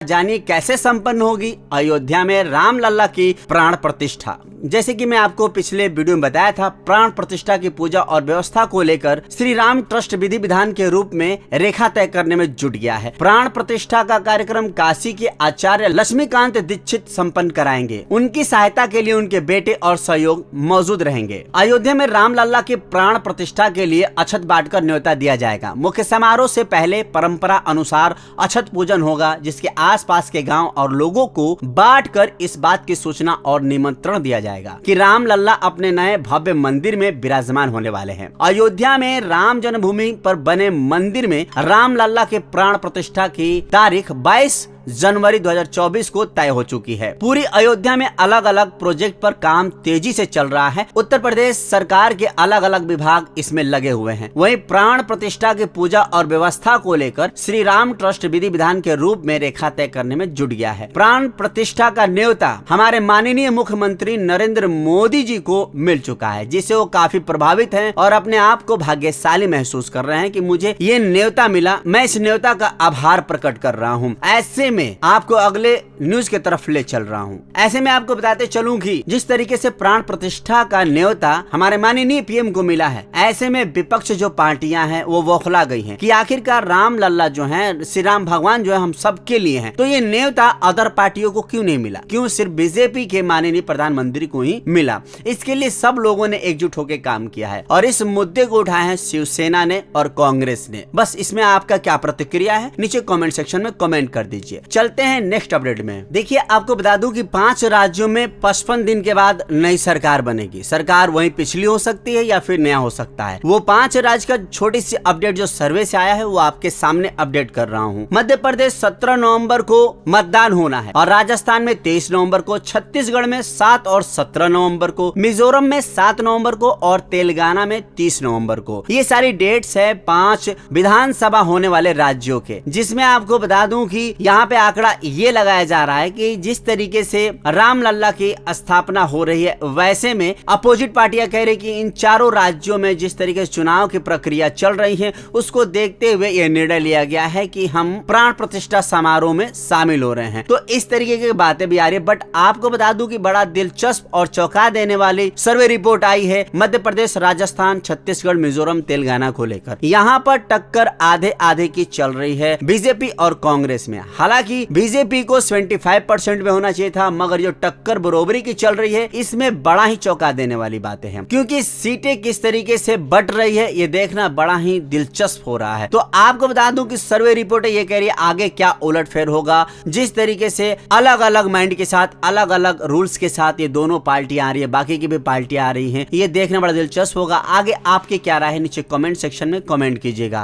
जानिए कैसे संपन्न होगी अयोध्या में रामलला की प्राण प्रतिष्ठा। जैसे कि मैं आपको पिछले वीडियो में बताया था, प्राण प्रतिष्ठा की पूजा और व्यवस्था को लेकर श्री राम ट्रस्ट विधि विधान के रूप में रेखा तय करने में जुट गया है। प्राण प्रतिष्ठा का कार्यक्रम काशी के आचार्य लक्ष्मीकांत दीक्षित संपन्न कराएंगे। उनकी सहायता के लिए उनके बेटे और सहयोग मौजूद रहेंगे। अयोध्या में रामलला की प्राण प्रतिष्ठा के लिए अक्षत बांटकर न्योता दिया जाएगा। मुख्य समारोह से पहले परंपरा अनुसार अक्षत पूजन होगा, जिसके आसपास के गांव और लोगों को बांटकर इस बात की सूचना और निमंत्रण दिया जाएगा कि रामलला अपने नए भव्य मंदिर में विराजमान होने वाले हैं। अयोध्या में राम जन्मभूमि पर बने मंदिर में रामलला के प्राण प्रतिष्ठा की तारीख 22 जनवरी 2024 को तय हो चुकी है। पूरी अयोध्या में अलग अलग प्रोजेक्ट पर काम तेजी से चल रहा है। उत्तर प्रदेश सरकार के अलग अलग विभाग इसमें लगे हुए हैं। वहीं प्राण प्रतिष्ठा की पूजा और व्यवस्था को लेकर श्री राम ट्रस्ट विधि विधान के रूप में रेखा तय करने में जुट गया है। प्राण प्रतिष्ठा का न्योता हमारे माननीय मुख्यमंत्री नरेंद्र मोदी जी को मिल चुका है, जिससे वो काफी प्रभावित हैं और अपने आप को भाग्यशाली महसूस कर रहे हैं कि मुझे ये न्योता मिला। मैं इस न्योता का आभार प्रकट कर रहा हूँ। ऐसे में आपको अगले न्यूज की तरफ ले चल रहा हूँ। ऐसे में आपको बताते चलूं कि जिस तरीके से प्राण प्रतिष्ठा का न्योता हमारे माननीय पीएम को मिला है, ऐसे में विपक्ष जो पार्टियां हैं वो बौखला गई हैं कि आखिरकार रामलला जो है, श्री राम भगवान जो है, हम सबके लिए हैं। तो ये न्योता अदर पार्टियों को क्यों नहीं मिला? क्यों सिर्फ बीजेपी के माननीय प्रधानमंत्री को ही मिला? इसके लिए सब लोगों ने एकजुट होकर काम किया है और इस मुद्दे को उठाया है शिवसेना ने और कांग्रेस ने। बस इसमें आपका क्या प्रतिक्रिया है, नीचे कमेंट सेक्शन में कमेंट कर दीजिए। चलते हैं नेक्स्ट अपडेट में। देखिए, आपको बता दूं कि 5 राज्यों में 55 दिन के बाद नई सरकार बनेगी। सरकार वहीं पिछली हो सकती है या फिर नया हो सकता है। वो 5 राज्य का छोटी सी अपडेट जो सर्वे से आया है वो आपके सामने अपडेट कर रहा हूँ। मध्य प्रदेश 17 नवंबर को मतदान होना है और राजस्थान में 23 नवंबर को, छत्तीसगढ़ में 7 और 17 नवंबर को, मिजोरम में 7 नवंबर को और तेलंगाना में 30 नवंबर को। ये सारी डेट्स है 5 विधानसभा होने वाले राज्यों के, जिसमें आपको बता दूं कि यहाँ पे आंकड़ा ये लगाया जा रहा है कि जिस तरीके से रामलला की स्थापना हो रही है, वैसे में अपोजिट पार्टियां कह रही कि इन चारों राज्यों में जिस तरीके से चुनाव की प्रक्रिया चल रही है, उसको देखते हुए यह निर्णय लिया गया है कि हम प्राण प्रतिष्ठा समारोह में शामिल हो रहे हैं। तो इस तरीके की बातें भी आ रही है। बट आपको बता दूं कि बड़ा दिलचस्प और चौंका देने वाली सर्वे रिपोर्ट आई है मध्य प्रदेश, राजस्थान, छत्तीसगढ़, मिजोरम, तेलंगाना को लेकर। यहाँ पर टक्कर आधे आधे की चल रही है बीजेपी और कांग्रेस में। हालांकि बीजेपी को 75% में होना चाहिए था, मगर जो टक्कर बरोबरी की चल रही है, इसमें बड़ा ही चौंका देने वाली बातें हैं, क्योंकि सीटें किस तरीके से बट रही है ये देखना बड़ा ही दिलचस्प हो रहा है। तो आपको बता दूं कि सर्वे रिपोर्ट ये कह रही है आगे क्या उलटफेर होगा। जिस तरीके से अलग अलग माइंड के साथ, अलग अलग रूल्स के साथ ये दोनों पार्टियां आ रही है, बाकी की भी पार्टियां आ रही है, ये देखना बड़ा दिलचस्प होगा। आगे आपकी क्या राय है, नीचे कमेंट सेक्शन में कमेंट कीजिएगा।